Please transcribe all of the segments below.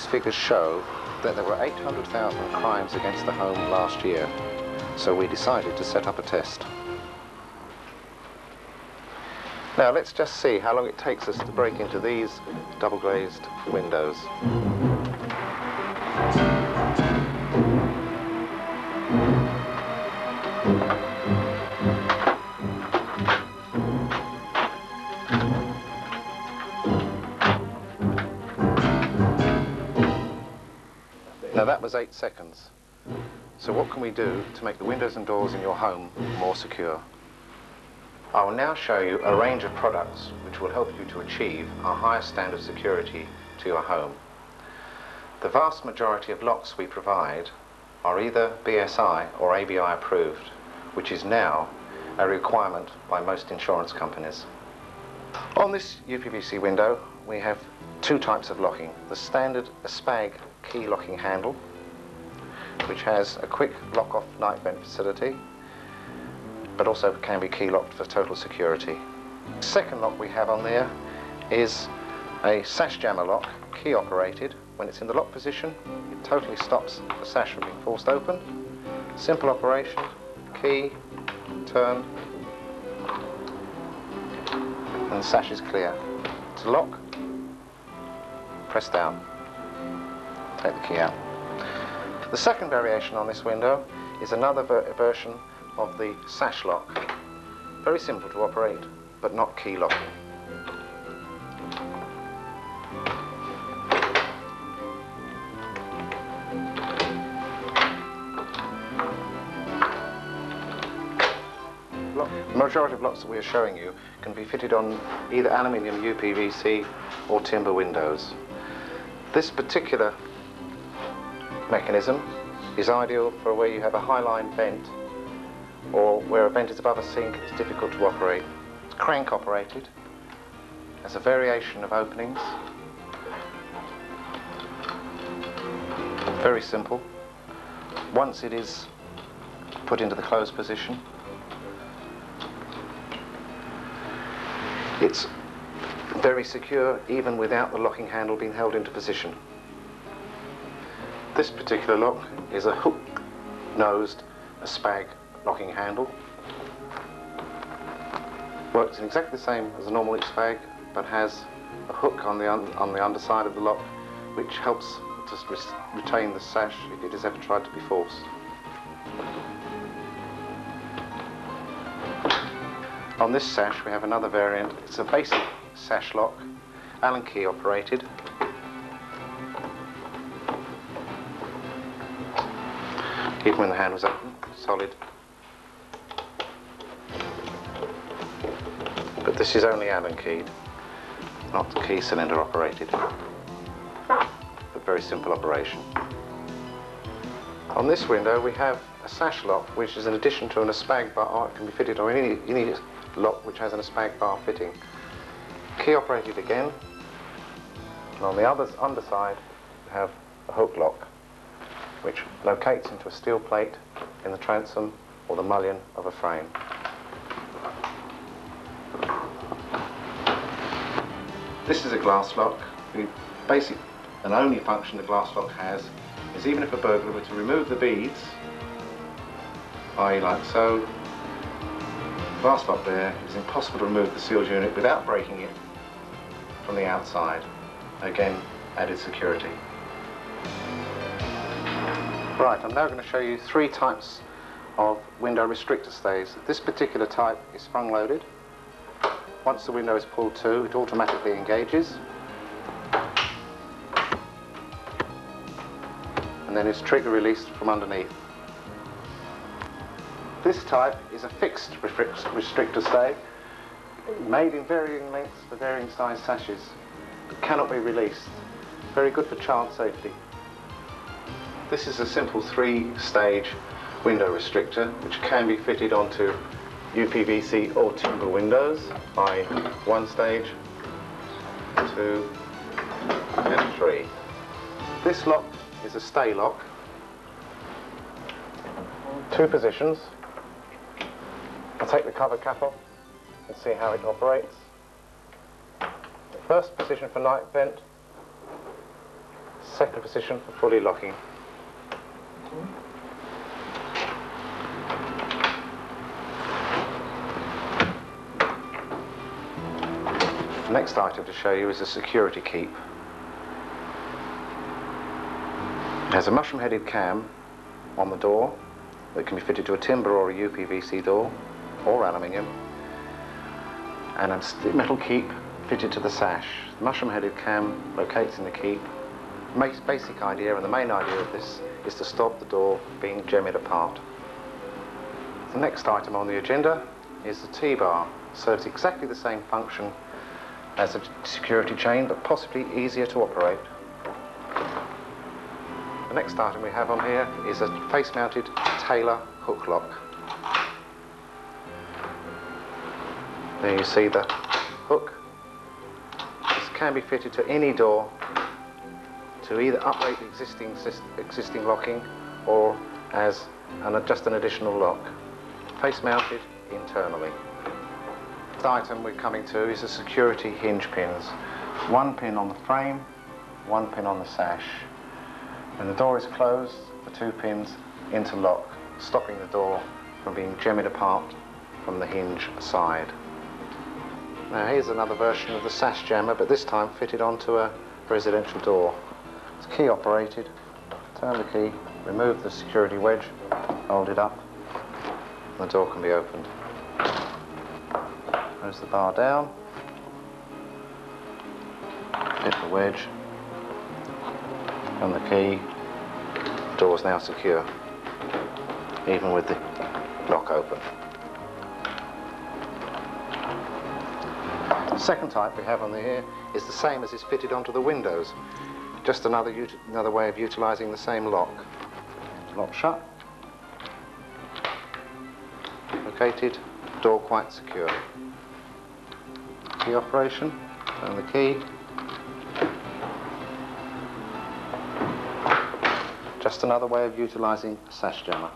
These figures show that there were 800,000 crimes against the home last year, so we decided to set up a test. Now let's just see how long it takes us to break into these double glazed windows. Now that was 8 seconds. So what can we do to make the windows and doors in your home more secure? I will now show you a range of products which will help you to achieve a higher standard of security to your home. The vast majority of locks we provide are either BSI or ABI approved, which is now a requirement by most insurance companies. On this UPVC window we have 2 types of locking. The standard SPAG key locking handle, which has a quick lock-off night vent facility, but also can be key locked for total security. The second lock we have on there is a sash jammer lock, key operated. When it's in the lock position, it totally stops the sash from being forced open. Simple operation, key, turn, and the sash is clear. To lock, press down, take the key out. The second variation on this window is another version of the sash lock. Very simple to operate, but not key locking. The majority of locks that we are showing you can be fitted on either aluminium, UPVC or timber windows. This particular mechanism is ideal for where you have a high-line vent or where a vent is above a sink. It's difficult to operate. It's crank operated, has a variation of openings, very simple. Once it is put into the closed position, it's very secure even without the locking handle being held into position. This particular lock is a hook-nosed SPAG locking handle. Works in exactly the same as a normal SPAG, but has a hook on the underside of the lock, which helps to retain the sash if it is ever tried to be forced. On this sash we have another variant. It's a basic sash lock, Allen key operated. Even when the hand was open, solid. But this is only Allen keyed, not key cylinder operated. But very simple operation. On this window we have a sash lock, which is in addition to an SPAG bar. It can be fitted on any lock which has an SPAG bar fitting. Key operated again, and on the underside we have a hook lock, which locates into a steel plate in the transom or the mullion of a frame. This is a glass lock. The basic and only function the glass lock has is, even if a burglar were to remove the beads, i.e. like so, the glass lock there, it's impossible to remove the seals unit without breaking it from the outside. Again, added security. Right, I'm now going to show you 3 types of window restrictor stays. This particular type is sprung loaded. Once the window is pulled to, it automatically engages, and then is trigger released from underneath. This type is a fixed restrictor stay, made in varying lengths for varying size sashes, but cannot be released. Very good for child safety. This is a simple 3-stage window restrictor which can be fitted onto UPVC or timber windows by 1 stage, 2 and 3. This lock is a stay lock. 2 positions. I'll take the cover cap off and see how it operates. The first position for night vent, second position for fully locking. The next item to show you is a security keep. It has a mushroom-headed cam on the door that can be fitted to a timber or a UPVC door, or aluminium, and a metal keep fitted to the sash. The mushroom-headed cam locates in the keep. The basic idea and the main idea of this is to stop the door being jemmied apart. The next item on the agenda is the T-bar. Serves exactly the same function as a security chain, but possibly easier to operate. The next item we have on here is a face-mounted Taylor hook lock. There you see the hook. This can be fitted to any door to either update the existing locking or as just an additional lock. Face-mounted internally. The item we're coming to is the security hinge pins. One pin on the frame, one pin on the sash. When the door is closed, the two pins interlock, stopping the door from being jemmied apart from the hinge side. Now here's another version of the sash jammer, but this time fitted onto a residential door. It's key operated. Turn the key, remove the security wedge, hold it up, and the door can be opened. Close the bar down, hit the wedge, and the key. The door is now secure, even with the lock open. The second type we have on here is the same as is fitted onto the windows. Just another way of utilising the same lock. Lock shut, located, door quite secure. Key operation, turn the key. Just another way of utilising a sash jammer.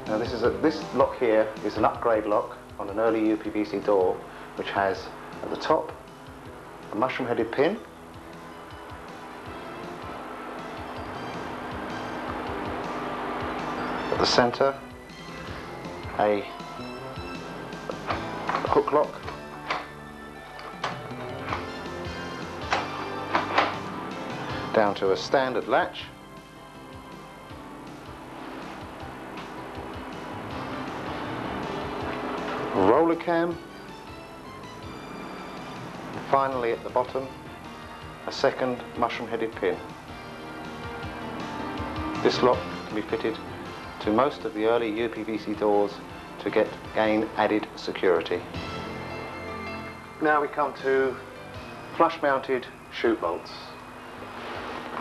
Now this lock here is an upgrade lock on an early UPVC door, which has at the top a mushroom-headed pin, at the centre a hook lock, down to a standard latch, roller cam, and finally at the bottom a second mushroom-headed pin. This lock can be fitted to most of the early UPVC doors to gain added security. Now we come to flush-mounted chute bolts,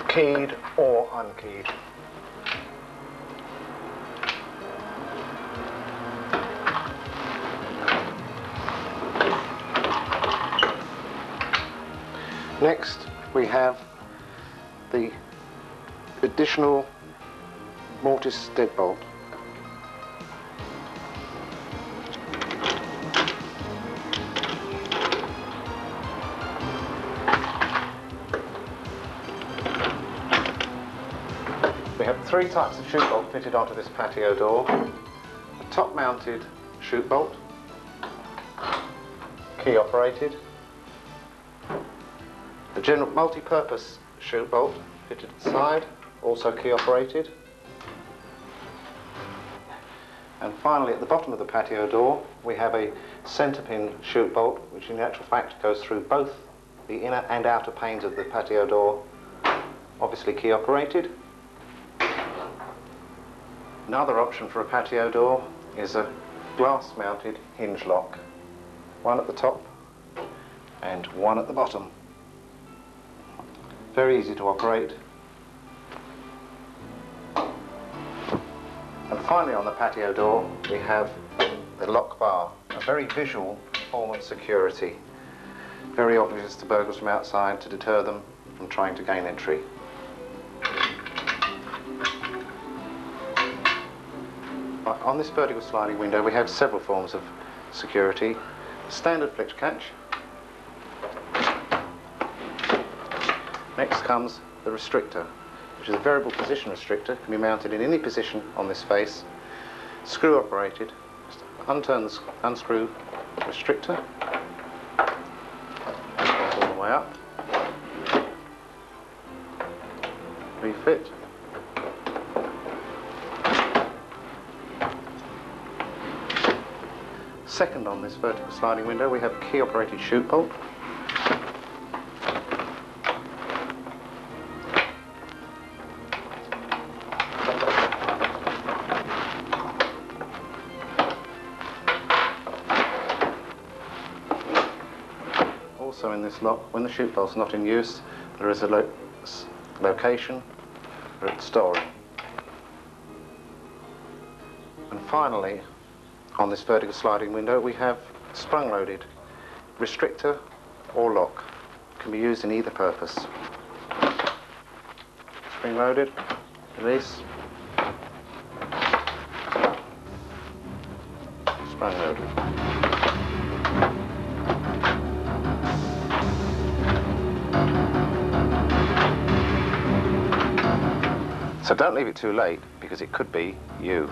keyed or unkeyed. Next we have the additional mortise deadbolt. We have three types of chute bolt fitted onto this patio door. A top-mounted chute bolt, key operated. The general multi-purpose chute bolt fitted at the side, also key operated. And finally at the bottom of the patio door we have a centre pin chute bolt, which in actual fact goes through both the inner and outer panes of the patio door, obviously key operated. Another option for a patio door is a glass mounted hinge lock, one at the top and one at the bottom. Very easy to operate. And finally on the patio door we have the lock bar, a very visual form of security. Very obvious to burglars from outside to deter them from trying to gain entry. On this vertical sliding window we have several forms of security. Standard flitch catch, Next comes the restrictor, which is a variable position restrictor. It can be mounted in any position on this face, screw operated. Just unscrew the restrictor, all the way up, refit. Second on this vertical sliding window we have a key operated chute bolt. Also in this lock, when the chute bolt's not in use, there is a location for its storing. And finally, on this vertical sliding window we have sprung-loaded restrictor or lock. It can be used in either purpose. Spring-loaded, release, sprung-loaded. So don't leave it too late, because it could be you.